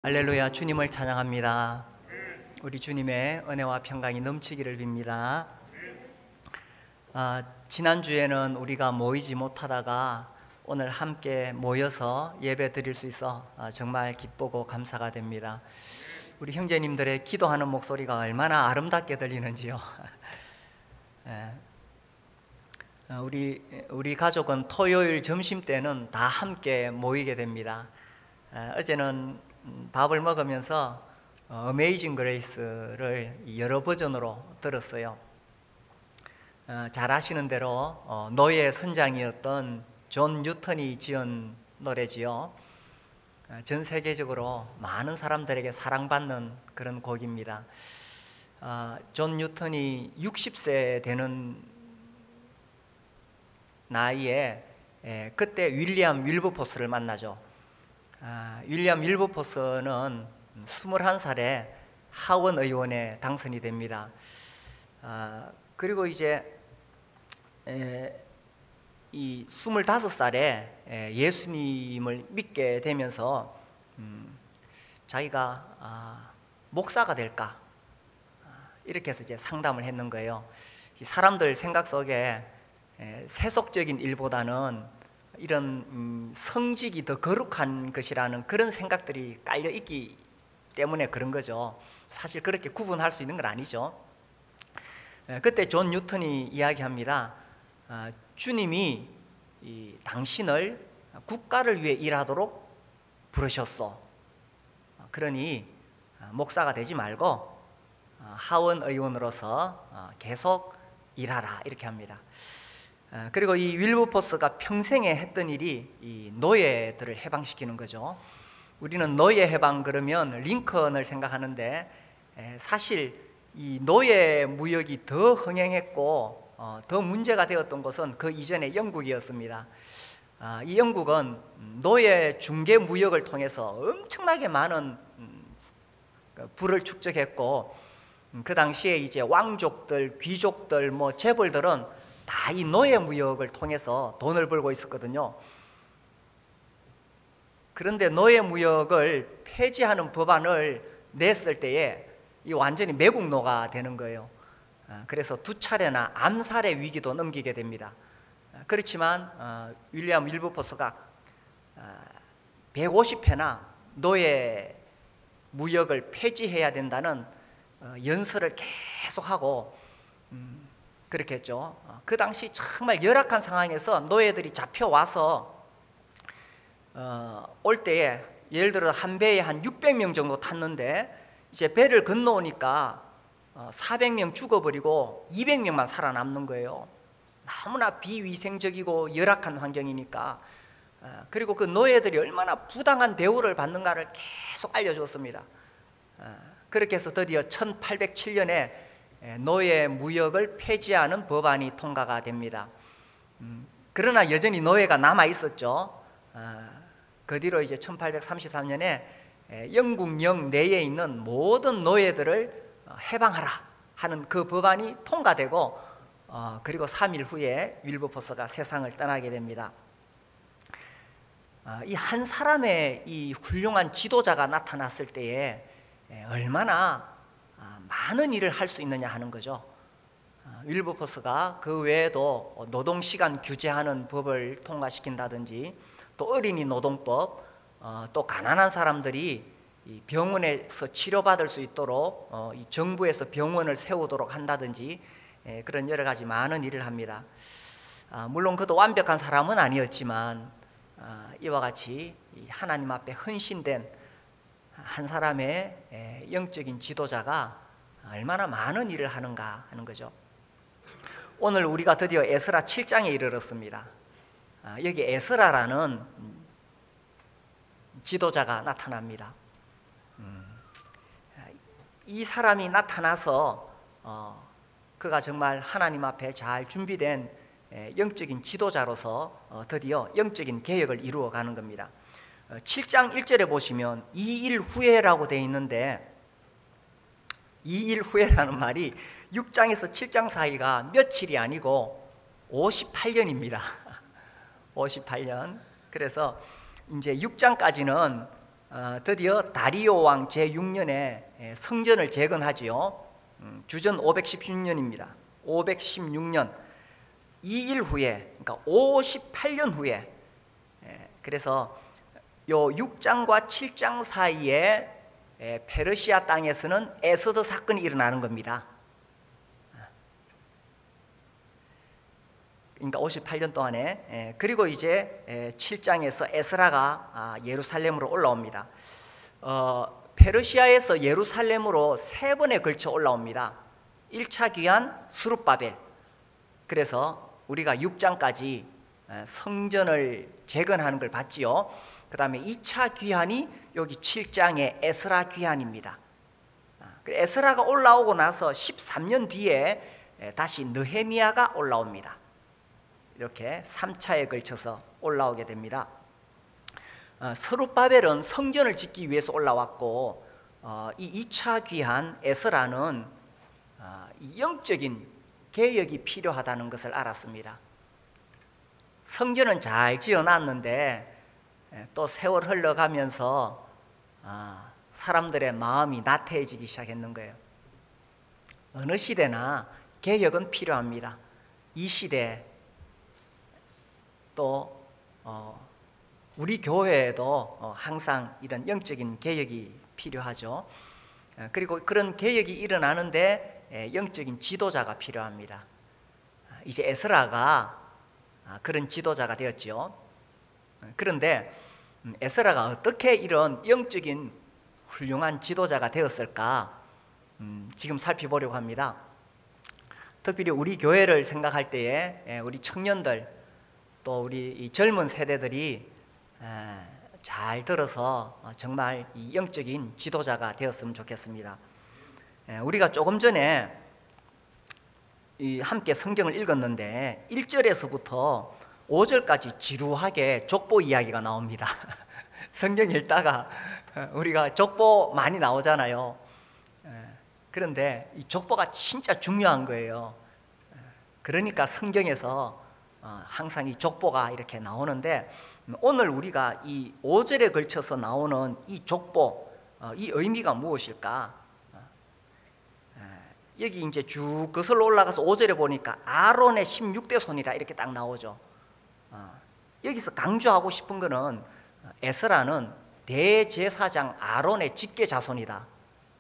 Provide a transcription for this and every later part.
할렐루야, 주님을 찬양합니다. 우리 주님의 은혜와 평강이 넘치기를 빕니다. 지난주에는 우리가 모이지 못하다가 오늘 함께 모여서 예배 드릴 수 있어 정말 기쁘고 감사가 됩니다. 우리 형제님들의 기도하는 목소리가 얼마나 아름답게 들리는지요. 우리 가족은 토요일 점심 때는 다 함께 모이게 됩니다. 어제는 밥을 먹으면서 어메이징 그레이스를 여러 버전으로 들었어요. 잘 아시는 대로 노예 선장이었던 존 뉴턴이 지은 노래지요. 전 세계적으로 많은 사람들에게 사랑받는 그런 곡입니다. 존 뉴턴이 60세 되는 나이에 그때 윌리엄 윌버포스를 만나죠. 윌리엄 윌버포스는 21살에 하원 의원에 당선이 됩니다. 그리고 이제 이 25살에 예수님을 믿게 되면서 자기가 목사가 될까 이렇게 해서 이제 상담을 했는 거예요. 사람들 생각 속에 세속적인 일보다는 이런 성직이 더 거룩한 것이라는 그런 생각들이 깔려 있기 때문에 그런 거죠. 사실 그렇게 구분할 수 있는 건 아니죠. 그때 존 뉴턴이 이야기합니다. 주님이 당신을 국가를 위해 일하도록 부르셨어. 그러니 목사가 되지 말고 하원 의원으로서 계속 일하라 이렇게 합니다. 그리고 이 윌버포스가 평생에 했던 일이 이 노예들을 해방시키는 거죠. 우리는 노예 해방 그러면 링컨을 생각하는데 사실 이 노예 무역이 더 흥행했고 더 문제가 되었던 것은 그 이전에 영국이었습니다. 이 영국은 노예 중개 무역을 통해서 엄청나게 많은 부를 축적했고 그 당시에 이제 왕족들, 귀족들, 재벌들은 다 이 노예 무역을 통해서 돈을 벌고 있었거든요. 그런데 노예 무역을 폐지하는 법안을 냈을 때에 이 완전히 매국노가 되는 거예요. 그래서 2차례나 암살의 위기도 넘기게 됩니다. 그렇지만 윌리엄 윌버포스가 150회나 노예 무역을 폐지해야 된다는 연설을 계속하고 그렇게 했죠. 그 당시 정말 열악한 상황에서 노예들이 잡혀와서 올 때에 예를 들어 한 배에 한 600명 정도 탔는데 이제 배를 건너오니까 400명 죽어버리고 200명만 살아남는 거예요. 너무나 비위생적이고 열악한 환경이니까. 그리고 그 노예들이 얼마나 부당한 대우를 받는가를 계속 알려주었습니다. 그렇게 해서 드디어 1807년에 노예 무역을 폐지하는 법안이 통과가 됩니다. 그러나 여전히 노예가 남아 있었죠. 그 뒤로 이제 1833년에 영국령 내에 있는 모든 노예들을 해방하라 하는 그 법안이 통과되고 그리고 3일 후에 윌버포스가 세상을 떠나게 됩니다. 이 한 사람의 이 훌륭한 지도자가 나타났을 때에 얼마나 많은 일을 할 수 있느냐 하는 거죠. 윌버포스가 그 외에도 노동시간 규제하는 법을 통과시킨다든지 또 어린이 노동법, 또 가난한 사람들이 병원에서 치료받을 수 있도록 이 정부에서 병원을 세우도록 한다든지 그런 여러 가지 많은 일을 합니다. 물론 그도 완벽한 사람은 아니었지만 이와 같이 하나님 앞에 헌신된 한 사람의 영적인 지도자가 얼마나 많은 일을 하는가 하는 거죠. 오늘 우리가 드디어 에스라 7장에 이르렀습니다. 여기 에스라라는 지도자가 나타납니다. 이 사람이 나타나서 그가 정말 하나님 앞에 잘 준비된 영적인 지도자로서 드디어 영적인 개혁을 이루어가는 겁니다. 7장 1절에 보시면 2일 후에라고 되어 있는데 2일 후에라는 말이 6장에서 7장 사이가 며칠이 아니고 58년입니다. 58년. 그래서 이제 6장까지는 드디어 다리오 왕 제6년에 성전을 재건하지요. 주전 516년입니다. 516년 2일 후에, 그러니까 58년 후에, 그래서 요 6장과 7장 사이에 페르시아 땅에서는 에스더 사건이 일어나는 겁니다. 그러니까 58년 동안에. 그리고 이제 7장에서 에스라가 예루살렘으로 올라옵니다. 페르시아에서 예루살렘으로 3번에 걸쳐 올라옵니다. 1차 귀환 스룹바벨. 그래서 우리가 6장까지 성전을 재건하는 걸 봤지요. 그 다음에 2차 귀환이 여기 7장의 에스라 귀환입니다. 에스라가 올라오고 나서 13년 뒤에 다시 느헤미야가 올라옵니다. 이렇게 3차에 걸쳐서 올라오게 됩니다. 스룹바벨은 성전을 짓기 위해서 올라왔고, 이 2차 귀환 에스라는 영적인 개혁이 필요하다는 것을 알았습니다. 성전은 잘 지어놨는데 또 세월 흘러가면서 사람들의 마음이 나태해지기 시작했는 거예요. 어느 시대나 개혁은 필요합니다. 이 시대 또 우리 교회에도 항상 이런 영적인 개혁이 필요하죠. 그리고 그런 개혁이 일어나는데 영적인 지도자가 필요합니다. 이제 에스라가 그런 지도자가 되었죠. 그런데 에스라가 어떻게 이런 영적인 훌륭한 지도자가 되었을까? 지금 살펴보려고 합니다. 특별히 우리 교회를 생각할 때에 우리 청년들 또 우리 이 젊은 세대들이 잘 들어서 정말 이 영적인 지도자가 되었으면 좋겠습니다. 우리가 조금 전에 함께 성경을 읽었는데 1절에서부터 5절까지 지루하게 족보 이야기가 나옵니다. 성경 읽다가 우리가 족보 많이 나오잖아요. 그런데 이 족보가 진짜 중요한 거예요. 그러니까 성경에서 항상 이 족보가 이렇게 나오는데, 오늘 우리가 이 5절에 걸쳐서 나오는 이 족보, 이 의미가 무엇일까? 여기 이제 쭉 거슬러 올라가서 5절에 보니까 아론의 16대 손이라 이렇게 딱 나오죠. 여기서 강조하고 싶은 거는 에스라는 대제사장 아론의 직계 자손이다.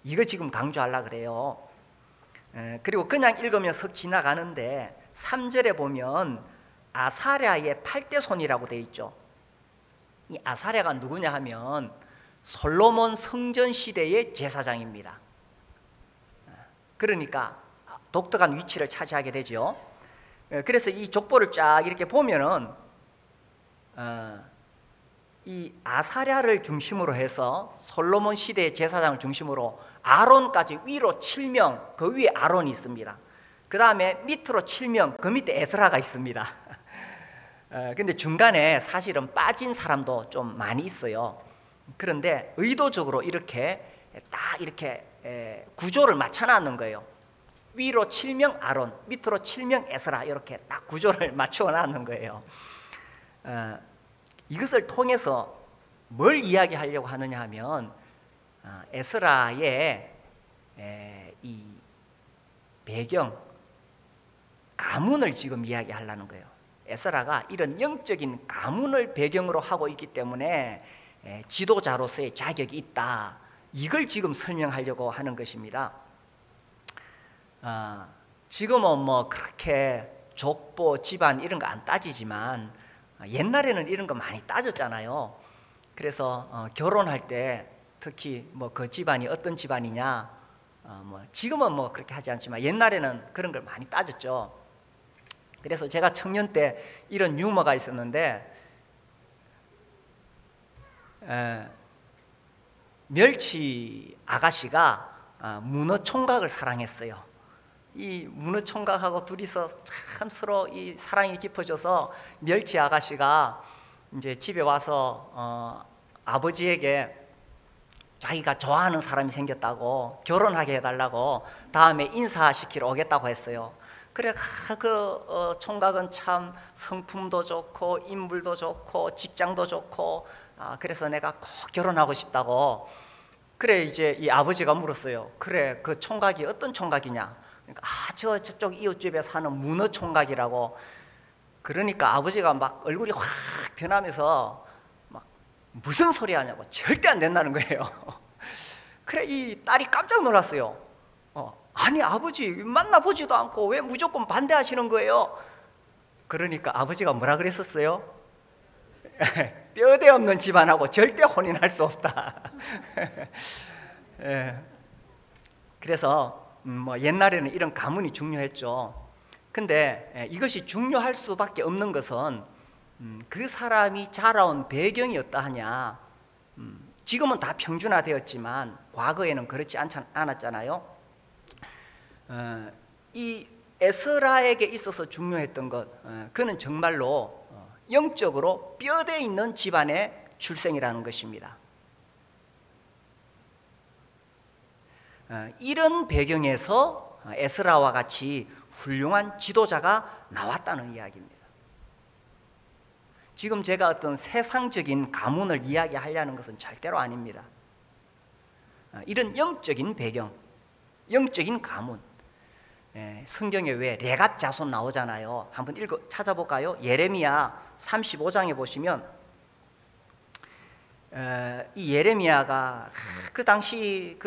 이거 지금 강조하려고 그래요. 그리고 그냥 읽으면 석 지나가는데 3절에 보면 아사랴의 8대 손이라고 되어 있죠. 이 아사랴가 누구냐 하면 솔로몬 성전 시대의 제사장입니다. 그러니까 독특한 위치를 차지하게 되죠. 그래서 이 족보를 쫙 이렇게 보면은 이 아사랴를 중심으로 해서 솔로몬 시대의 제사장을 중심으로 아론까지 위로 7명, 그 위에 아론이 있습니다. 그 다음에 밑으로 7명, 그 밑에 에스라가 있습니다. 근데 중간에 사실은 빠진 사람도 좀 많이 있어요. 그런데 의도적으로 이렇게 딱 이렇게 구조를 맞춰놨는 거예요. 위로 7명 아론, 밑으로 7명 에스라, 이렇게 딱 구조를 맞춰놨는 거예요. 이것을 통해서 뭘 이야기하려고 하느냐 하면 에스라의 이 배경, 가문을 지금 이야기하려는 거예요. 에스라가 이런 영적인 가문을 배경으로 하고 있기 때문에 지도자로서의 자격이 있다. 이걸 지금 설명하려고 하는 것입니다. 지금은 뭐 그렇게 족보, 집안 이런 거 안 따지지만 옛날에는 이런 거 많이 따졌잖아요. 그래서 결혼할 때 특히 뭐 그 집안이 어떤 집안이냐, 뭐 지금은 뭐 그렇게 하지 않지만 옛날에는 그런 걸 많이 따졌죠. 그래서 제가 청년 때 이런 유머가 있었는데, 멸치 아가씨가 문어 총각을 사랑했어요. 이 문어 총각하고 둘이서 참 서로 이 사랑이 깊어져서 멸치 아가씨가 이제 집에 와서 아버지에게 자기가 좋아하는 사람이 생겼다고 결혼하게 해달라고 다음에 인사시키러 오겠다고 했어요. 그래 그 총각은 참 성품도 좋고 인물도 좋고 직장도 좋고 그래서 내가 꼭 결혼하고 싶다고. 그래 이제 이 아버지가 물었어요. 그래 그 총각이 어떤 총각이냐? 그러니까 저쪽 이웃집에 사는 문어 총각이라고. 그러니까 아버지가 막 얼굴이 확 변하면서 막 무슨 소리 하냐고, 절대 안 된다는 거예요. 그래 이 딸이 깜짝 놀랐어요. 아니 아버지 만나보지도 않고 왜 무조건 반대하시는 거예요? 그러니까 아버지가 뭐라 그랬었어요? 뼈대 없는 집안하고 절대 혼인할 수 없다. 그래서 뭐 옛날에는 이런 가문이 중요했죠. 근데 이것이 중요할 수밖에 없는 것은 그 사람이 자라온 배경이 어떠하냐. 지금은 다 평준화되었지만 과거에는 그렇지 않았잖아요. 이 에스라에게 있어서 중요했던 것, 그는 정말로 영적으로 뼈대 있는 집안의 출생이라는 것입니다. 이런 배경에서 에스라와 같이 훌륭한 지도자가 나왔다는 이야기입니다. 지금 제가 어떤 세상적인 가문을 이야기하려는 것은 절대로 아닙니다. 이런 영적인 배경, 영적인 가문. 성경에 왜 레갑 자손 나오잖아요. 한번 찾아볼까요? 예레미야 35장에 보시면 이 예레미야가 그 당시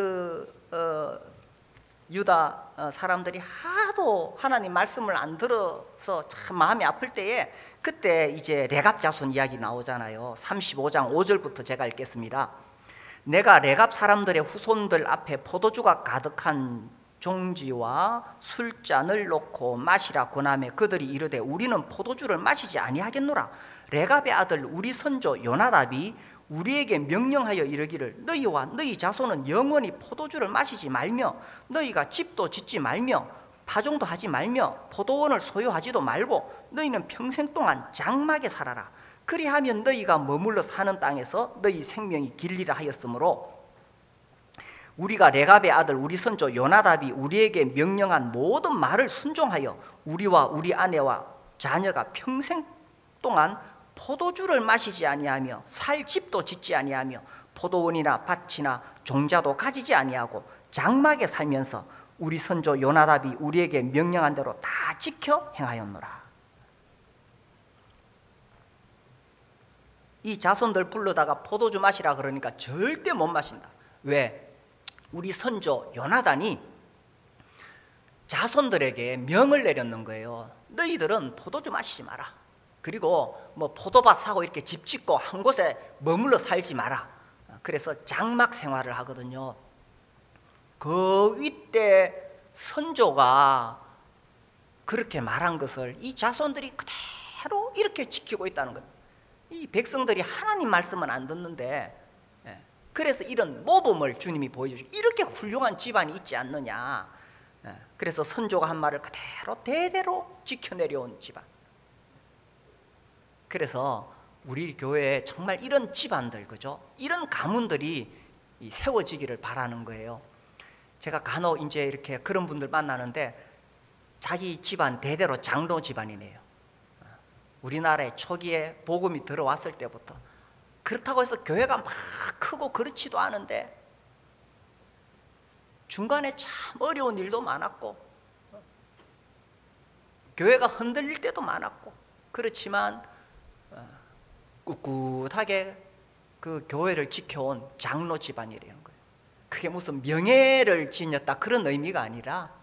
유다 사람들이 하도 하나님 말씀을 안 들어서 참 마음이 아플 때에 그때 이제 레갑 자손 이야기 나오잖아요. 35장 5절부터 제가 읽겠습니다. 내가 레갑 사람들의 후손들 앞에 포도주가 가득한 종지와 술잔을 놓고 마시라 권하매 그들이 이르되 우리는 포도주를 마시지 아니하겠노라. 레갑의 아들 우리 선조 요나답이 우리에게 명령하여 이르기를 너희와 너희 자손은 영원히 포도주를 마시지 말며 너희가 집도 짓지 말며 파종도 하지 말며 포도원을 소유하지도 말고 너희는 평생 동안 장막에 살아라. 그리하면 너희가 머물러 사는 땅에서 너희 생명이 길리라 하였으므로 우리가 레갑의 아들 우리 선조 요나답이 우리에게 명령한 모든 말을 순종하여 우리와 우리 아내와 자녀가 평생 동안 포도주를 마시지 아니하며 살 집도 짓지 아니하며 포도원이나 밭이나 종자도 가지지 아니하고 장막에 살면서 우리 선조 요나답이 우리에게 명령한 대로 다 지켜 행하였노라. 이 자손들 불러다가 포도주 마시라 그러니까 절대 못 마신다. 왜? 우리 선조 요나단이 자손들에게 명을 내렸는 거예요. 너희들은 포도주 마시지 마라. 그리고 뭐 포도밭 사고 이렇게 집 짓고 한 곳에 머물러 살지 마라. 그래서 장막 생활을 하거든요. 그 윗대 선조가 그렇게 말한 것을 이 자손들이 그대로 이렇게 지키고 있다는 거예요. 이 백성들이 하나님 말씀은 안 듣는데, 그래서 이런 모범을 주님이 보여주시고 이렇게 훌륭한 집안이 있지 않느냐. 그래서 선조가 한 말을 그대로 대대로 지켜내려온 집안. 그래서 우리 교회에 정말 이런 집안들, 그죠? 이런 가문들이 세워지기를 바라는 거예요. 제가 간혹 이제 이렇게 그런 분들 만나는데 자기 집안 대대로 장로 집안이네요. 우리나라에 초기에 복음이 들어왔을 때부터. 그렇다고 해서 교회가 막 크고 그렇지도 않은데 중간에 참 어려운 일도 많았고 교회가 흔들릴 때도 많았고, 그렇지만 꿋꿋하게 그 교회를 지켜온 장로 집안이라는 거예요. 그게 무슨 명예를 지녔다 그런 의미가 아니라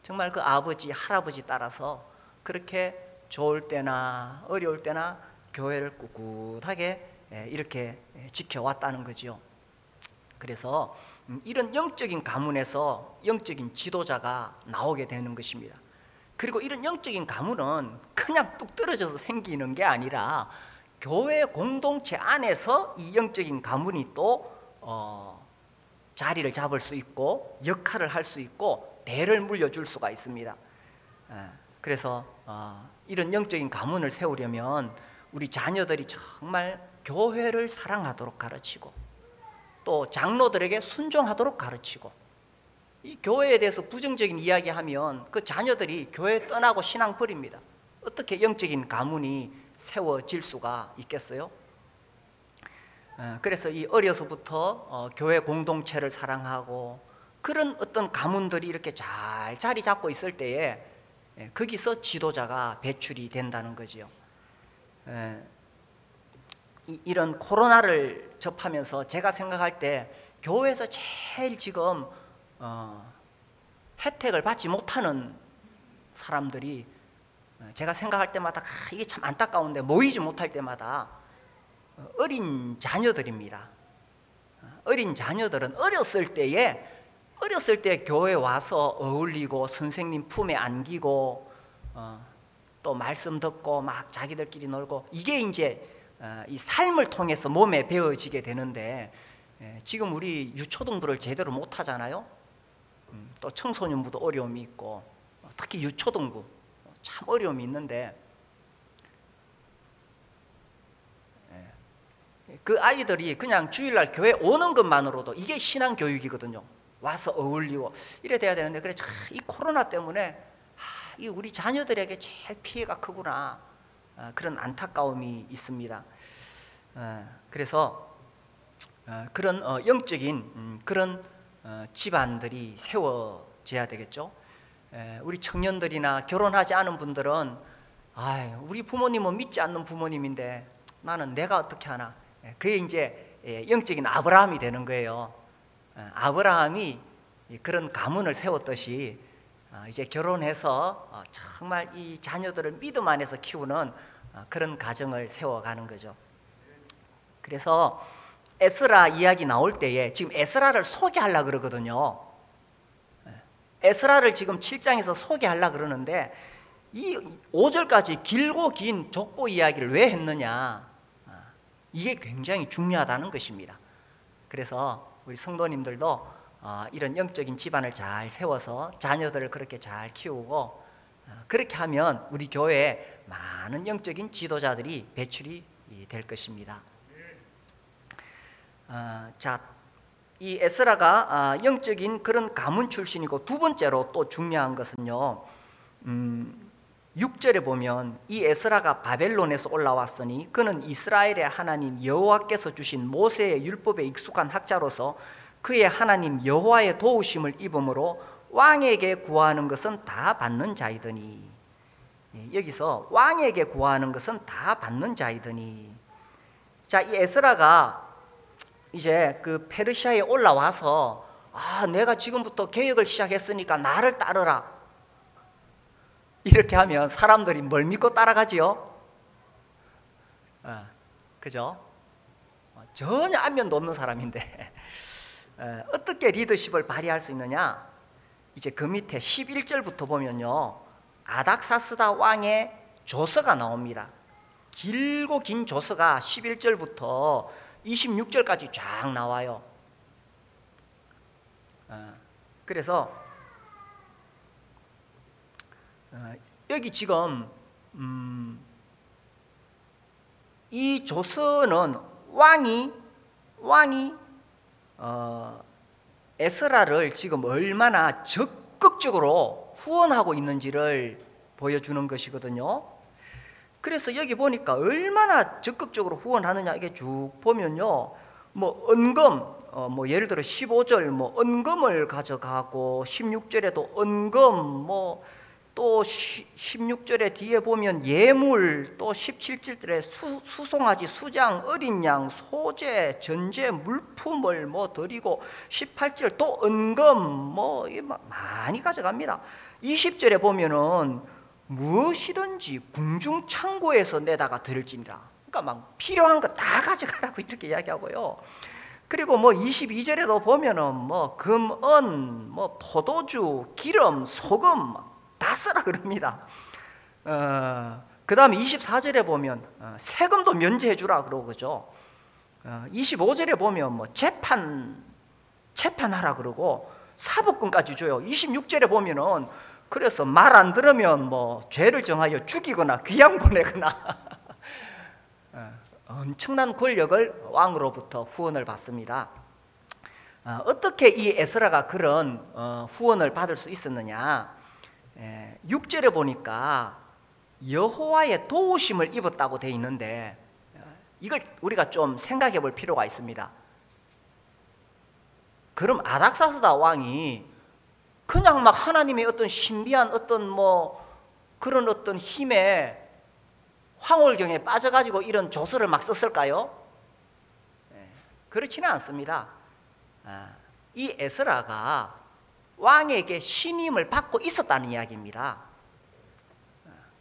정말 그 아버지 할아버지 따라서 그렇게 좋을 때나 어려울 때나 교회를 꿋꿋하게 이렇게 지켜왔다는 거죠. 그래서 이런 영적인 가문에서 영적인 지도자가 나오게 되는 것입니다. 그리고 이런 영적인 가문은 그냥 뚝 떨어져서 생기는 게 아니라 교회 공동체 안에서 이 영적인 가문이 또 자리를 잡을 수 있고 역할을 할 수 있고 대를 물려줄 수가 있습니다. 그래서 이런 영적인 가문을 세우려면 우리 자녀들이 정말 교회를 사랑하도록 가르치고 또 장로들에게 순종하도록 가르치고, 이 교회에 대해서 부정적인 이야기하면 그 자녀들이 교회 떠나고 신앙 버립니다. 어떻게 영적인 가문이 세워질 수가 있겠어요? 그래서 이 어려서부터 교회 공동체를 사랑하고 그런 어떤 가문들이 이렇게 잘 자리 잡고 있을 때에 거기서 지도자가 배출이 된다는 거지요. 이런 코로나를 접하면서 제가 생각할 때 교회에서 제일 지금 혜택을 받지 못하는 사람들이 제가 생각할 때마다 이게 참 안타까운데 모이지 못할 때마다 어린 자녀들입니다. 어린 자녀들은 어렸을 때 교회에 와서 어울리고 선생님 품에 안기고 또 말씀 듣고 막 자기들끼리 놀고 이게 이제 이 삶을 통해서 몸에 배어지게 되는데 지금 우리 유초등부를 제대로 못 하잖아요. 또 청소년부도 어려움이 있고 특히 유초등부 참 어려움이 있는데 그 아이들이 그냥 주일날 교회 오는 것만으로도 이게 신앙교육이거든요. 와서 어울리고 이래 돼야 되는데 그래 이 코로나 때문에 이 우리 자녀들에게 제일 피해가 크구나 그런 안타까움이 있습니다. 그래서 그런 영적인 그런 집안들이 세워져야 되겠죠. 우리 청년들이나 결혼하지 않은 분들은 우리 부모님은 믿지 않는 부모님인데 나는 내가 어떻게 하나. 그게 이제 영적인 아브라함이 되는 거예요. 아브라함이 그런 가문을 세웠듯이 이제 결혼해서 정말 이 자녀들을 믿음 안에서 키우는 그런 가정을 세워가는 거죠. 그래서 에스라 이야기 나올 때에 지금 에스라를 소개하려고 그러거든요. 에스라를 지금 7장에서 소개하려고 그러는데 이 5절까지 길고 긴 족보 이야기를 왜 했느냐, 이게 굉장히 중요하다는 것입니다. 그래서 우리 성도님들도 이런 영적인 집안을 잘 세워서 자녀들을 그렇게 잘 키우고 그렇게 하면 우리 교회에 많은 영적인 지도자들이 배출이 될 것입니다. 자, 이 에스라가 영적인 그런 가문 출신이고 두 번째로 또 중요한 것은요, 6절에 보면 이 에스라가 바벨론에서 올라왔으니 그는 이스라엘의 하나님 여호와께서 주신 모세의 율법에 익숙한 학자로서 그의 하나님 여호와의 도우심을 입음으로 왕에게 구하는 것은 다 받는 자이더니, 여기서 왕에게 구하는 것은 다 받는 자이더니, 자, 이 에스라가 이제 그 페르시아에 올라와서 내가 지금부터 개혁을 시작했으니까 나를 따르라 이렇게 하면 사람들이 뭘 믿고 따라가지요? 그죠? 전혀 안면도 없는 사람인데 어떻게 리더십을 발휘할 수 있느냐? 이제 그 밑에 11절부터 보면요, 아닥사스다 왕의 조서가 나옵니다. 길고 긴 조서가 11절부터 26절까지 쫙 나와요. 그래서 여기 지금 이 조서는 왕이 에스라를 지금 얼마나 적극적으로 후원하고 있는지를 보여주는 것이거든요. 그래서 여기 보니까 얼마나 적극적으로 후원하느냐, 이게 쭉 보면요, 뭐 언금, 뭐 예를 들어 15절 뭐 언금을 가져가고 16절에도 언금, 뭐 또 16절에 뒤에 보면 예물, 또 17절에 수송아지, 수장, 어린 양, 소재, 전제, 물품을 뭐 드리고 18절 또 언금 뭐 많이 가져갑니다. 20절에 보면은 무엇이든지 궁중 창고에서 내다가 드릴지니라. 그러니까 막 필요한 거 다 가져가라고 이렇게 이야기하고요. 그리고 뭐 22절에도 보면은 뭐 금, 은, 뭐 포도주, 기름, 소금 다 쓰라 그럽니다. 그 다음에 24절에 보면 세금도 면제해 주라 그러고, 그죠? 25절에 보면 뭐 재판하라 그러고 사법권까지 줘요. 26절에 보면은 그래서 말 안 들으면 뭐 죄를 정하여 죽이거나 귀양 보내거나 엄청난 권력을 왕으로부터 후원을 받습니다. 어떻게 이 에스라가 그런 후원을 받을 수 있었느냐? 6절에 보니까 여호와의 도우심을 입었다고 돼 있는데, 이걸 우리가 좀 생각해 볼 필요가 있습니다. 그럼 아닥사스다 왕이 그냥 막 하나님의 어떤 신비한 어떤 뭐 그런 어떤 힘에 황홀경에 빠져가지고 이런 조서를 막 썼을까요? 그렇지는 않습니다. 이 에스라가 왕에게 신임을 받고 있었다는 이야기입니다.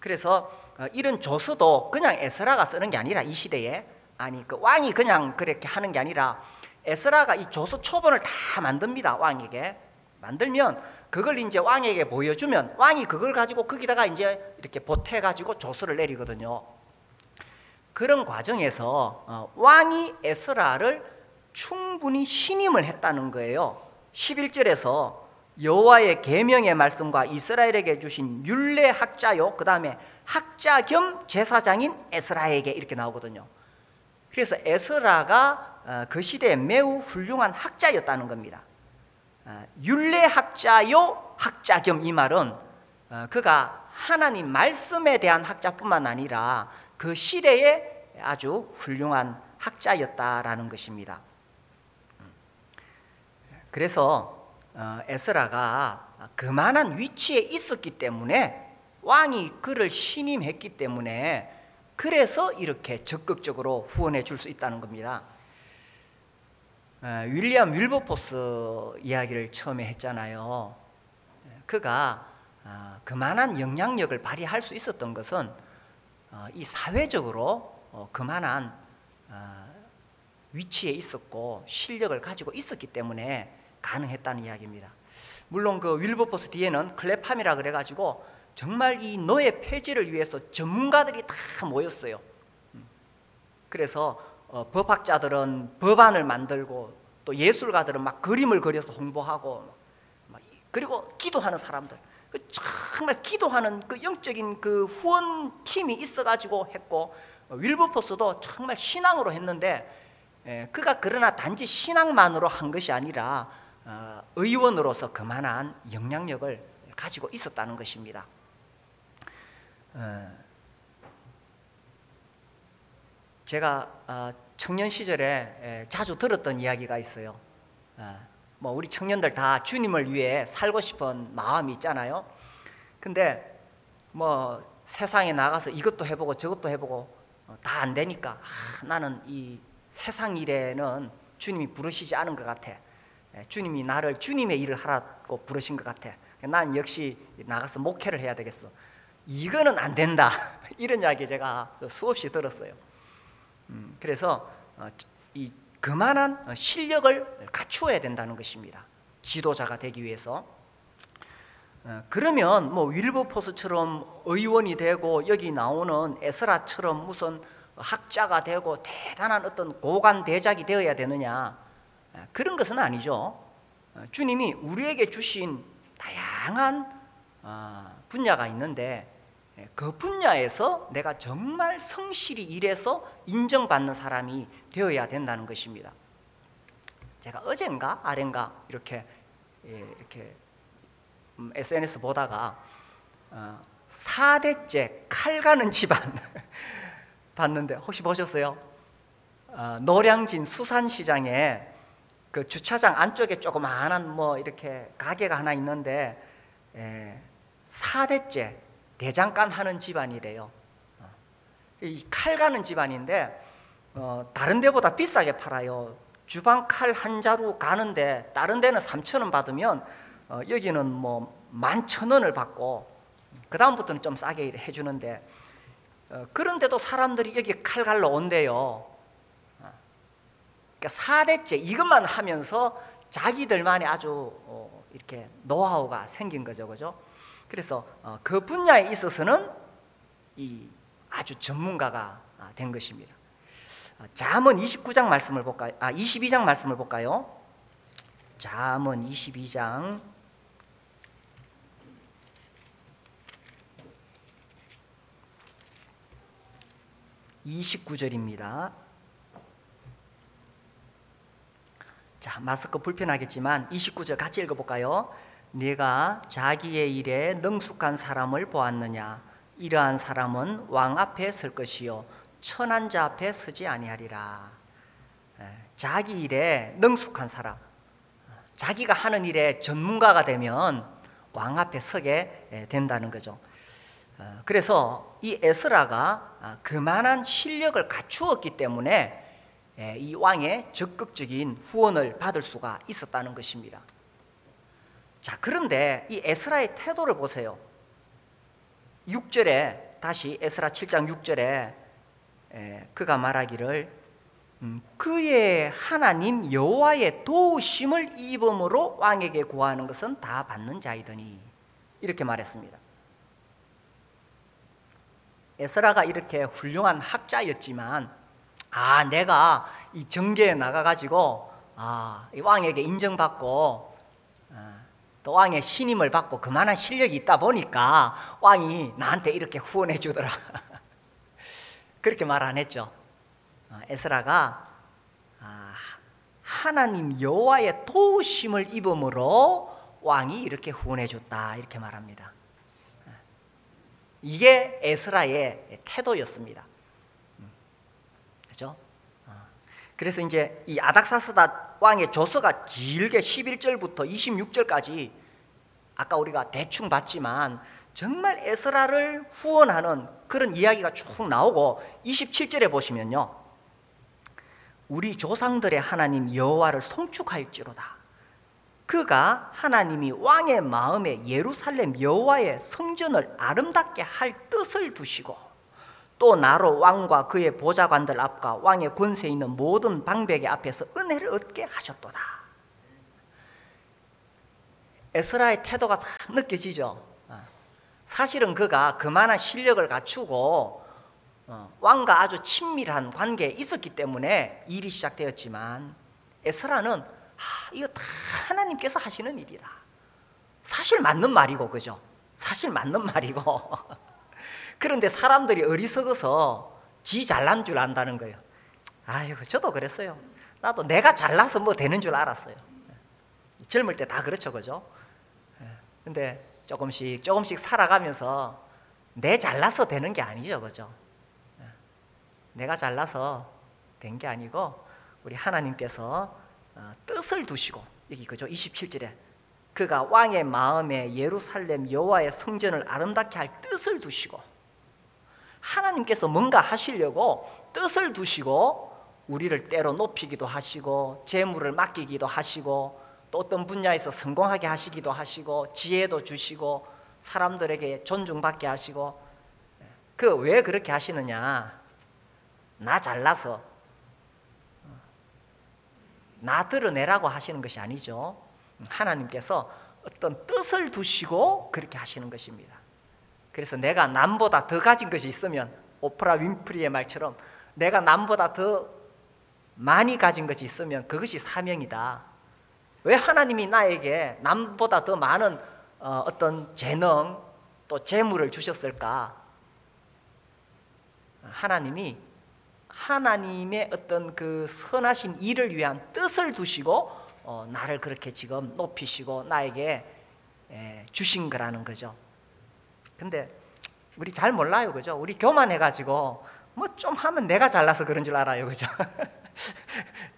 그래서 이런 조서도 그냥 에스라가 쓰는 게 아니라 이 시대에 그 왕이 그냥 그렇게 하는 게 아니라 에스라가 이 조서 초본을 다 만듭니다. 왕에게 만들면 그걸 이제 왕에게 보여주면 왕이 그걸 가지고 거기다가 이제 이렇게 보태 가지고 조서를 내리거든요. 그런 과정에서 왕이 에스라를 충분히 신임을 했다는 거예요. 11절에서 여호와의 계명의 말씀과 이스라엘에게 주신 율례 학자요, 그 다음에 학자 겸 제사장인 에스라에게 이렇게 나오거든요. 그래서 에스라가 그 시대에 매우 훌륭한 학자였다는 겁니다. 율례 학자요 학자 겸 이 말은 그가 하나님 말씀에 대한 학자뿐만 아니라 그 시대에 아주 훌륭한 학자였다라는 것입니다. 그래서 에스라가 그만한 위치에 있었기 때문에 왕이 그를 신임했기 때문에 그래서 이렇게 적극적으로 후원해 줄 수 있다는 겁니다. 윌리엄 윌버포스 이야기를 처음에 했잖아요. 그가 그만한 영향력을 발휘할 수 있었던 것은 이 사회적으로 그만한 위치에 있었고 실력을 가지고 있었기 때문에 가능했다는 이야기입니다. 물론 그 윌버포스 뒤에는 클랩함이라 그래가지고 정말 이 노예 폐지를 위해서 전문가들이 다 모였어요. 그래서 법학자들은 법안을 만들고 또 예술가들은 막 그림을 그려서 홍보하고 그리고 기도하는 사람들 정말 기도하는 그 영적인 그 후원팀이 있어가지고 했고 윌버포스도 정말 신앙으로 했는데 그가 그러나 단지 신앙만으로 한 것이 아니라 의원으로서 그만한 영향력을 가지고 있었다는 것입니다. 제가 청년 시절에 자주 들었던 이야기가 있어요. 뭐 우리 청년들 다 주님을 위해 살고 싶은 마음이 있잖아요. 근데 뭐 세상에 나가서 이것도 해보고 저것도 해보고 다 안 되니까 나는 이 세상 일에는 주님이 부르시지 않은 것 같아. 주님이 나를 주님의 일을 하라고 부르신 것 같아. 난 역시 나가서 목회를 해야 되겠어. 이거는 안 된다. 이런 이야기 제가 수없이 들었어요. 그래서 이 그만한 실력을 갖추어야 된다는 것입니다. 지도자가 되기 위해서. 그러면 뭐 윌버포스처럼 의원이 되고 여기 나오는 에스라처럼 무슨 학자가 되고 대단한 어떤 고관 대작이 되어야 되느냐, 그런 것은 아니죠. 주님이 우리에게 주신 다양한 분야가 있는데 그 분야에서 내가 정말 성실히 일해서 인정받는 사람이 되어야 된다는 것입니다. 제가 어젠가 아ren가 이렇게 SNS 보다가 4대째 칼 가는 집안 봤는데 혹시 보셨어요? 노량진 수산시장에 그 주차장 안쪽에 조그마한 뭐 이렇게 가게가 하나 있는데 4대째 대장간 하는 집안이래요. 이 칼 가는 집안인데 다른 데보다 비싸게 팔아요. 주방 칼 한 자루 가는데 다른 데는 3,000원 받으면 여기는 뭐 11,000원을 받고 그 다음부터는 좀 싸게 해주는데 그런데도 사람들이 여기 칼 갈러 온대요. 그러니까 4대째 이것만 하면서 자기들만의 아주 이렇게 노하우가 생긴 거죠, 그죠? 그래서 그 분야에 있어서는 이 아주 전문가가 된 것입니다. 잠언 29장 말씀을 볼까요? 22장 말씀을 볼까요? 잠언 22장 29절입니다. 자, 마스크 불편하겠지만 29절 같이 읽어볼까요? 네가 자기의 일에 능숙한 사람을 보았느냐? 이러한 사람은 왕 앞에 설 것이요 천한 자 앞에 서지 아니하리라. 자기 일에 능숙한 사람, 자기가 하는 일에 전문가가 되면 왕 앞에 서게 된다는 거죠. 그래서 이 에스라가 그만한 실력을 갖추었기 때문에 이 왕의 적극적인 후원을 받을 수가 있었다는 것입니다. 자, 그런데 이 에스라의 태도를 보세요. 6절에 다시 에스라 7장 6절에 그가 말하기를 그의 하나님 여호와의 도우심을 입음으로 왕에게 구하는 것은 다 받는 자이더니, 이렇게 말했습니다. 에스라가 이렇게 훌륭한 학자였지만 내가 이 정계에 나가가지고 이 왕에게 인정받고 또 왕의 신임을 받고 그만한 실력이 있다 보니까 왕이 나한테 이렇게 후원해 주더라. 그렇게 말 안 했죠. 에스라가 하나님 여호와의 도우심을 입음으로 왕이 이렇게 후원해 줬다, 이렇게 말합니다. 이게 에스라의 태도였습니다. 그렇죠? 그래서 이제 이 아닥사스다 왕의 조서가 길게 11절부터 26절까지 아까 우리가 대충 봤지만 정말 에스라를 후원하는 그런 이야기가 쭉 나오고, 27절에 보시면요, 우리 조상들의 하나님 여호와를 송축할지로다. 그가 하나님이 왕의 마음에 예루살렘 여호와의 성전을 아름답게 할 뜻을 두시고 또 나로 왕과 그의 보좌관들 앞과 왕의 권세 있는 모든 방백의 앞에서 은혜를 얻게 하셨도다. 에스라의 태도가 딱 느껴지죠. 사실은 그가 그만한 실력을 갖추고 왕과 아주 친밀한 관계에 있었기 때문에 일이 시작되었지만, 에스라는 이거 다 하나님께서 하시는 일이다. 사실 맞는 말이고, 그죠? 사실 맞는 말이고 그런데 사람들이 어리석어서 지 잘난 줄 안다는 거예요. 아이고, 저도 그랬어요. 나도 내가 잘나서 뭐 되는 줄 알았어요. 젊을 때 다 그렇죠, 그죠? 근데 조금씩 살아가면서 내 잘나서 되는 게 아니죠, 그죠? 내가 잘나서 된 게 아니고 우리 하나님께서 뜻을 두시고, 여기 그죠? 27절에 그가 왕의 마음에 예루살렘 여호와의 성전을 아름답게 할 뜻을 두시고, 하나님께서 뭔가 하시려고 뜻을 두시고 우리를 때로 높이기도 하시고 재물을 맡기기도 하시고 또 어떤 분야에서 성공하게 하시기도 하시고 지혜도 주시고 사람들에게 존중받게 하시고. 그 왜 그렇게 하시느냐? 나 잘나서 나 드러내라고 하시는 것이 아니죠. 하나님께서 어떤 뜻을 두시고 그렇게 하시는 것입니다. 그래서 내가 남보다 더 가진 것이 있으면, 오프라 윈프리의 말처럼 내가 남보다 더 많이 가진 것이 있으면 그것이 사명이다. 왜 하나님이 나에게 남보다 더 많은 어떤 재능 또 재물을 주셨을까? 하나님이 하나님의 어떤 그 선하신 일을 위한 뜻을 두시고 나를 그렇게 지금 높이시고 나에게 주신 거라는 거죠. 근데 우리 잘 몰라요, 그죠? 우리 교만해가지고 뭐 좀 하면 내가 잘나서 그런 줄 알아요, 그죠?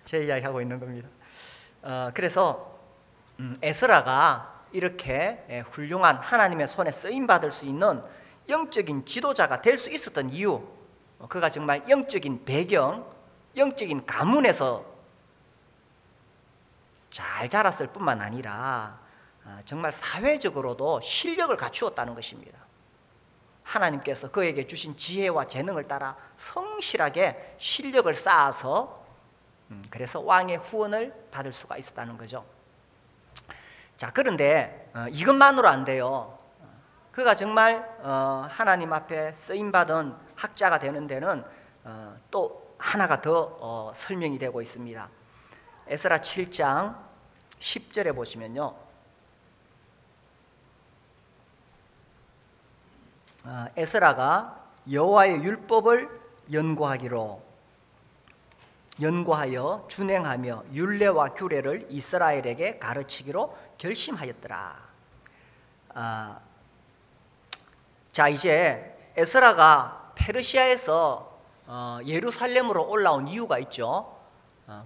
제 이야기 하고 있는 겁니다. 그래서 에스라가 이렇게 훌륭한 하나님의 손에 쓰임 받을 수 있는 영적인 지도자가 될 수 있었던 이유, 그가 정말 영적인 배경, 영적인 가문에서 잘 자랐을 뿐만 아니라 정말 사회적으로도 실력을 갖추었다는 것입니다. 하나님께서 그에게 주신 지혜와 재능을 따라 성실하게 실력을 쌓아서 그래서 왕의 후원을 받을 수가 있었다는 거죠. 자, 그런데 이것만으로 안 돼요. 그가 정말 하나님 앞에 쓰임받은 학자가 되는 데는 또 하나가 더 설명이 되고 있습니다. 에스라 7장 10절에 보시면요, 에스라가 여호와의 율법을 연구하여 준행하며 율례와 규례를 이스라엘에게 가르치기로 결심하였더라. 자, 이제 에스라가 페르시아에서 예루살렘으로 올라온 이유가 있죠.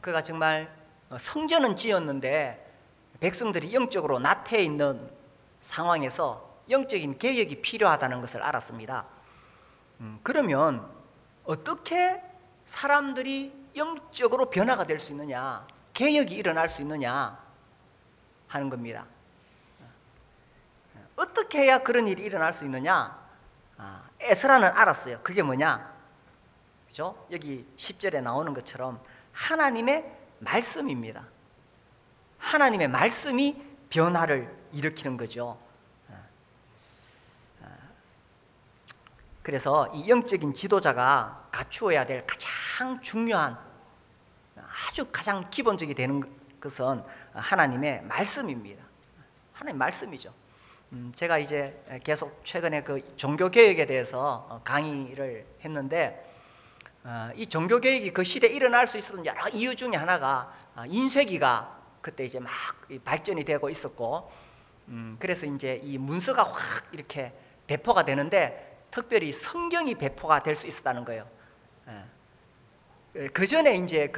그가 정말 성전은 지었는데 백성들이 영적으로 나태해 있는 상황에서 영적인 개혁이 필요하다는 것을 알았습니다. 그러면 어떻게 사람들이 영적으로 변화가 될 수 있느냐, 개혁이 일어날 수 있느냐 하는 겁니다. 어떻게 해야 그런 일이 일어날 수 있느냐? 에스라는 알았어요. 그게 뭐냐? 그죠? 여기 10절에 나오는 것처럼 하나님의 말씀입니다. 하나님의 말씀이 변화를 일으키는 거죠. 그래서 이 영적인 지도자가 갖추어야 될 가장 중요한, 아주 가장 기본적이 되는 것은 하나님의 말씀입니다. 하나님의 말씀이죠. 제가 이제 계속 최근에 그 종교개혁에 대해서 강의를 했는데, 이 종교개혁이 그 시대에 일어날 수 있었던 여러 이유 중에 하나가 인쇄기가 그때 이제 막 발전이 되고 있었고, 그래서 이제 이 문서가 확 이렇게 배포가 되는데 특별히 성경이 배포가 될 수 있었다는 거예요. 그 전에 이제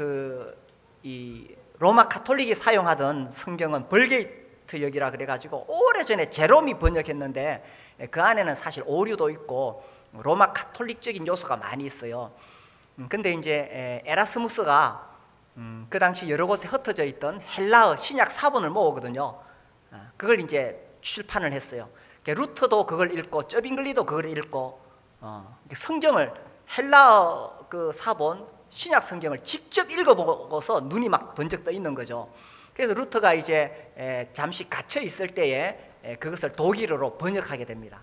이 로마 카톨릭이 사용하던 성경은 벌게이트역이라 그래가지고 오래전에 제롬이 번역했는데 그 안에는 사실 오류도 있고 로마 카톨릭적인 요소가 많이 있어요. 근데 이제 에라스무스가 그 당시 여러 곳에 흩어져 있던 헬라어 신약 사본을 모으거든요. 그걸 이제 출판을 했어요. 루터도 그걸 읽고 쩌빙글리도 그걸 읽고 성경을 헬라어 그 사본 신약 성경을 직접 읽어보고서 눈이 막 번쩍 떠 있는 거죠. 그래서 루터가 이제 잠시 갇혀 있을 때에 그것을 독일어로 번역하게 됩니다.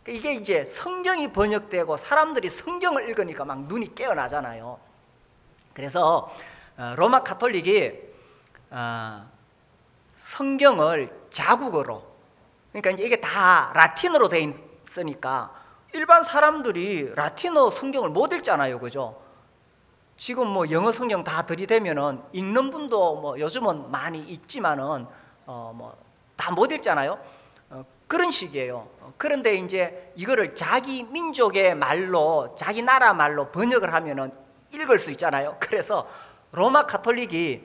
이게 이제 성경이 번역되고 사람들이 성경을 읽으니까 막 눈이 깨어나잖아요. 그래서 로마 카톨릭이 성경을 자국어로, 그러니까 이제 이게 다 라틴어로 돼 있으니까 일반 사람들이 라틴어 성경을 못 읽잖아요, 그죠? 지금 뭐 영어 성경 다 들이대면은 읽는 분도 뭐 요즘은 많이 있지만은 뭐 다 못 읽잖아요. 그런 식이에요. 그런데 이제 이거를 자기 민족의 말로, 자기 나라 말로 번역을 하면은 읽을 수 있잖아요. 그래서 로마 카톨릭이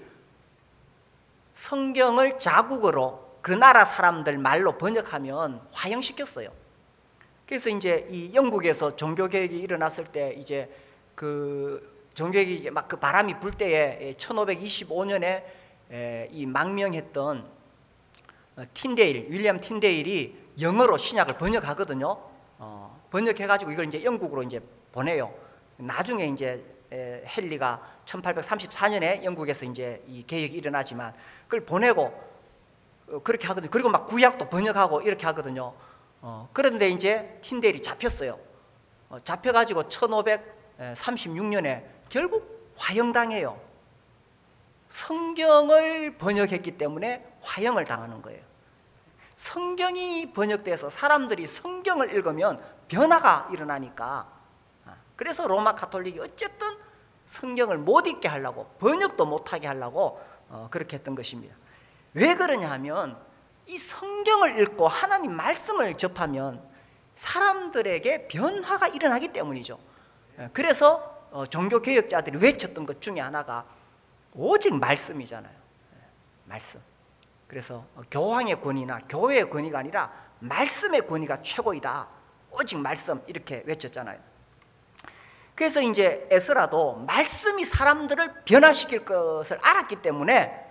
성경을 자국어로 그 나라 사람들 말로 번역하면 화형시켰어요. 그래서 이제 이 영국에서 종교개혁이 일어났을 때 이제 그 종교개혁이 막 그 바람이 불 때에 1525년에 이 망명했던 윌리엄 틴데일이 영어로 신약을 번역하거든요. 번역해가지고 이걸 이제 영국으로 이제 보내요. 나중에 이제 헨리가 1834년에 영국에서 이제 이 개혁이 일어나지만 그걸 보내고 그렇게 하거든요. 그리고 막 구약도 번역하고 이렇게 하거든요. 그런데 이제 틴데일이 잡혔어요. 잡혀가지고 1536년에 결국 화형당해요. 성경을 번역했기 때문에 화형을 당하는 거예요. 성경이 번역돼서 사람들이 성경을 읽으면 변화가 일어나니까, 그래서 로마 카톨릭이 어쨌든 성경을 못 읽게 하려고, 번역도 못하게 하려고 그렇게 했던 것입니다. 왜 그러냐 하면 이 성경을 읽고 하나님 말씀을 접하면 사람들에게 변화가 일어나기 때문이죠. 그래서 종교개혁자들이 외쳤던 것 중에 하나가 오직 말씀이잖아요. 말씀. 그래서 교황의 권위나 교회의 권위가 아니라 말씀의 권위가 최고이다. 오직 말씀, 이렇게 외쳤잖아요. 그래서 이제 에스라도 말씀이 사람들을 변화시킬 것을 알았기 때문에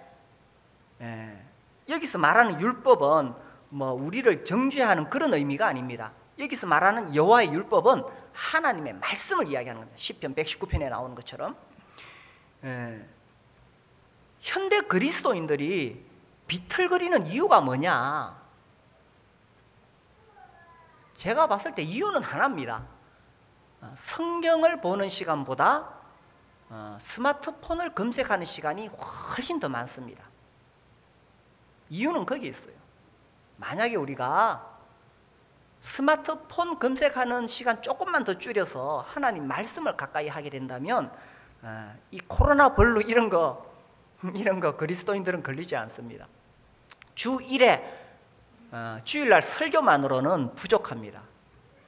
여기서 말하는 율법은 뭐 우리를 정죄하는 그런 의미가 아닙니다. 여기서 말하는 여호와의 율법은 하나님의 말씀을 이야기하는 겁니다. 시편 119편에 나오는 것처럼. 현대 그리스도인들이 비틀거리는 이유가 뭐냐? 제가 봤을 때 이유는 하나입니다. 성경을 보는 시간보다 스마트폰을 검색하는 시간이 훨씬 더 많습니다. 이유는 거기에 있어요. 만약에 우리가 스마트폰 검색하는 시간 조금만 더 줄여서 하나님 말씀을 가까이 하게 된다면 이 코로나 벌루 이런 거 그리스도인들은 걸리지 않습니다. 주 1회 주일날 설교만으로는 부족합니다.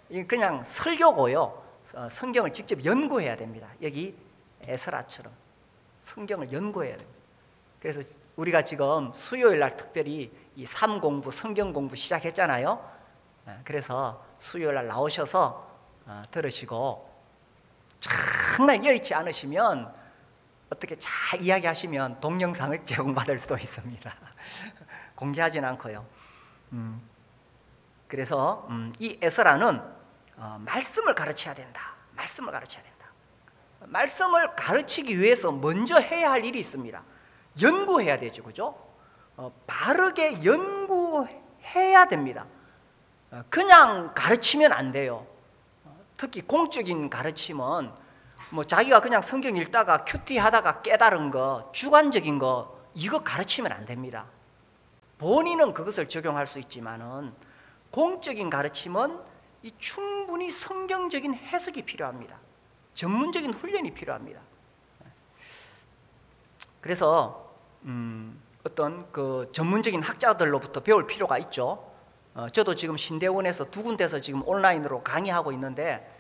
이게 그냥 설교고요. 성경을 직접 연구해야 됩니다. 여기 에스라처럼 성경을 연구해야 됩니다. 그래서 우리가 지금 수요일 날 특별히 이 삶 공부, 성경 공부 시작했잖아요. 그래서 수요일 날 나오셔서 들으시고 정말 여의치 않으시면 어떻게 잘 이야기하시면 동영상을 제공받을 수도 있습니다. 공개하진 않고요. 그래서 이 에스라는 말씀을 가르쳐야 된다. 말씀을 가르쳐야 된다. 말씀을 가르치기 위해서 먼저 해야 할 일이 있습니다. 연구해야 되죠, 그죠? 바르게 연구해야 됩니다. 그냥 가르치면 안 돼요. 특히 공적인 가르침은 뭐 자기가 그냥 성경 읽다가 큐티 하다가 깨달은 거, 주관적인 거 이거 가르치면 안 됩니다. 본인은 그것을 적용할 수 있지만은 공적인 가르침은 이 충분히 성경적인 해석이 필요합니다. 전문적인 훈련이 필요합니다. 그래서 어떤 그 전문적인 학자들로부터 배울 필요가 있죠. 저도 지금 신대원에서 2군데서 지금 온라인으로 강의하고 있는데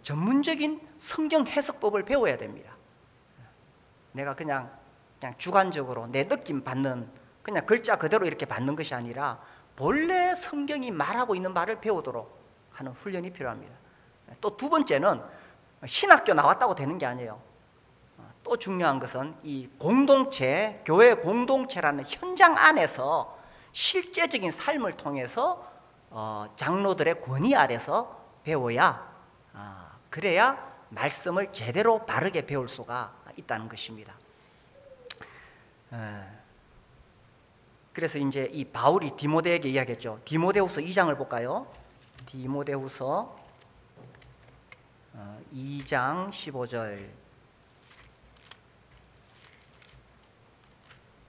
전문적인 성경 해석법을 배워야 됩니다. 내가 그냥 주관적으로 내 느낌 받는 그냥 글자 그대로 이렇게 받는 것이 아니라 본래 성경이 말하고 있는 말을 배우도록 하는 훈련이 필요합니다. 또 2번째는 신학교 나왔다고 되는 게 아니에요. 또 중요한 것은 이 공동체, 교회 공동체라는 현장 안에서 실제적인 삶을 통해서 장로들의 권위 아래서 배워야 그래야 말씀을 제대로 바르게 배울 수가 있다는 것입니다. 그래서 이제 이 바울이 디모데에게 이야기했죠. 디모데후서 2장을 볼까요? 디모데후서 2장 15절.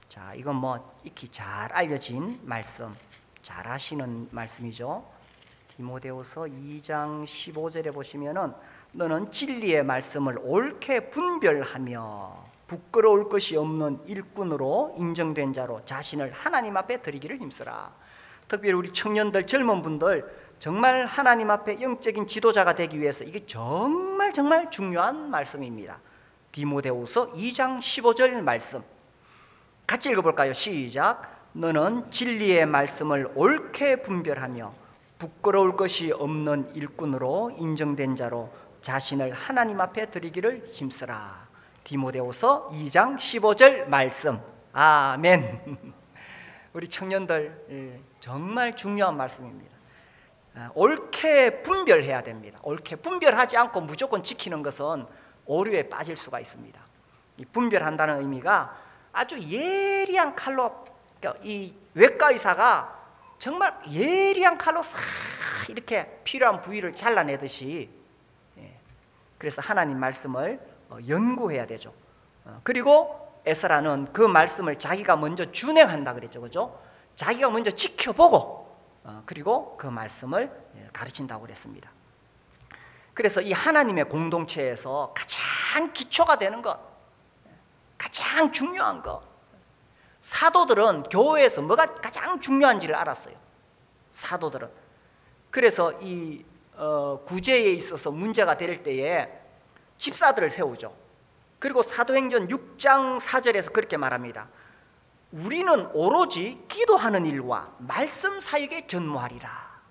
자, 이건 뭐 익히 잘 알려진 말씀, 잘 아시는 말씀이죠. 디모데후서 2장 15절에 보시면은 너는 진리의 말씀을 옳게 분별하며 부끄러울 것이 없는 일꾼으로 인정된 자로 자신을 하나님 앞에 드리기를 힘쓰라. 특별히 우리 청년들, 젊은 분들 정말 하나님 앞에 영적인 지도자가 되기 위해서 이게 정말 중요한 말씀입니다. 디모데후서 2장 15절 말씀 같이 읽어볼까요? 시작. 너는 진리의 말씀을 옳게 분별하며 부끄러울 것이 없는 일꾼으로 인정된 자로 자신을 하나님 앞에 드리기를 힘쓰라. 디모데후서 2장 15절 말씀. 아멘. 우리 청년들 정말 중요한 말씀입니다. 옳게 분별해야 됩니다. 옳게 분별하지 않고 무조건 지키는 것은 오류에 빠질 수가 있습니다. 이 분별한다는 의미가 아주 예리한 칼로, 이 외과 의사가 정말 예리한 칼로 싹 이렇게 필요한 부위를 잘라내듯이, 그래서 하나님 말씀을 연구해야 되죠. 그리고 에스라는 그 말씀을 자기가 먼저 준행한다 그랬죠, 그죠? 자기가 먼저 지켜보고 그리고 그 말씀을 가르친다고 그랬습니다. 그래서 이 하나님의 공동체에서 가장 기초가 되는 것, 가장 중요한 것, 사도들은 교회에서 뭐가 가장 중요한지를 알았어요. 사도들은. 그래서 이 구제에 있어서 문제가 될 때에 집사들을 세우죠. 그리고 사도행전 6장 4절에서 그렇게 말합니다. 우리는 오로지 기도하는 일과 말씀 사역에 전무하리라.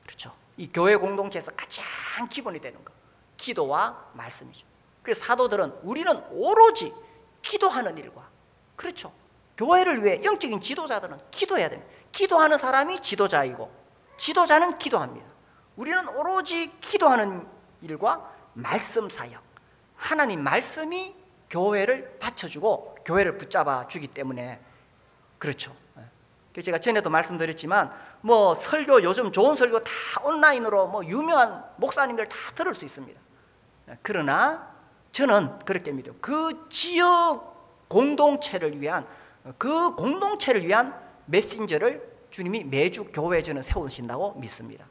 그렇죠. 이 교회 공동체에서 가장 기본이 되는 것, 기도와 말씀이죠. 그래서 사도들은 우리는 오로지 기도하는 일과, 그렇죠. 교회를 위해 영적인 지도자들은 기도해야 됩니다. 기도하는 사람이 지도자이고 지도자는 기도합니다. 우리는 오로지 기도하는 일과 말씀 사역, 하나님 말씀이 교회를 받쳐주고 교회를 붙잡아 주기 때문에 그렇죠. 제가 전에도 말씀드렸지만 뭐 설교, 요즘 좋은 설교 다 온라인으로 뭐 유명한 목사님들 다 들을 수 있습니다. 그러나 저는 그렇게 믿어요. 그 지역 공동체를 위한, 그 공동체를 위한 메신저를 주님이 매주 교회에 저는 세우신다고 믿습니다.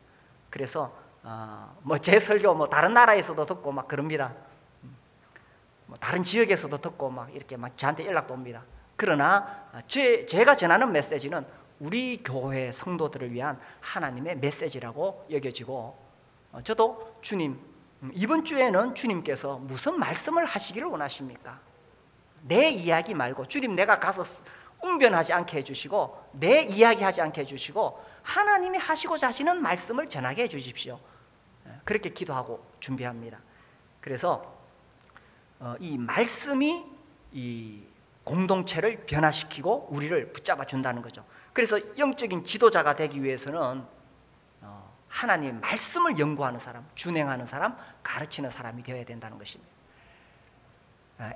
그래서 뭐 제 설교 뭐 다른 나라에서도 듣고 막 그럽니다. 뭐 다른 지역에서도 듣고 막 이렇게 막 저한테 연락도 옵니다. 그러나 제가 전하는 메시지는 우리 교회 성도들을 위한 하나님의 메시지라고 여겨지고, 저도 주님 이번 주에는 주님께서 무슨 말씀을 하시기를 원하십니까? 내 이야기 말고 주님 내가 가서 웅변하지 않게 해주시고 내 이야기하지 않게 해주시고 하나님이 하시고자 하시는 말씀을 전하게 해주십시오. 그렇게 기도하고 준비합니다. 그래서 이 말씀이 이 공동체를 변화시키고 우리를 붙잡아 준다는 거죠. 그래서 영적인 지도자가 되기 위해서는 하나님의 말씀을 연구하는 사람, 준행하는 사람, 가르치는 사람이 되어야 된다는 것입니다.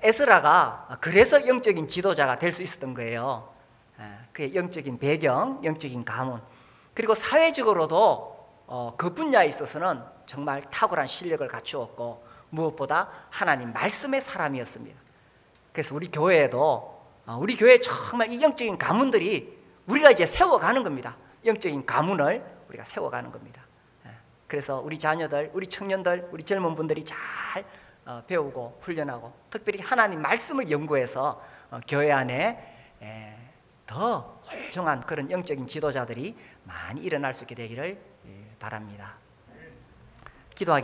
에스라가 그래서 영적인 지도자가 될 수 있었던 거예요. 그의 영적인 배경, 영적인 가문, 그리고 사회적으로도 그 분야에 있어서는 정말 탁월한 실력을 갖추었고 무엇보다 하나님 말씀의 사람이었습니다. 그래서 우리 교회에도 우리 교회에 정말 이 영적인 가문들이 우리가 이제 세워가는 겁니다. 영적인 가문을 우리가 세워가는 겁니다. 그래서 우리 자녀들, 우리 청년들, 우리 젊은 분들이 잘 배우고 훈련하고 특별히 하나님 말씀을 연구해서 교회 안에 더 훌륭한 그런 영적인 지도자들이 많이 일어날 수 있게 되기를 바랍니다. 기도하겠습니다.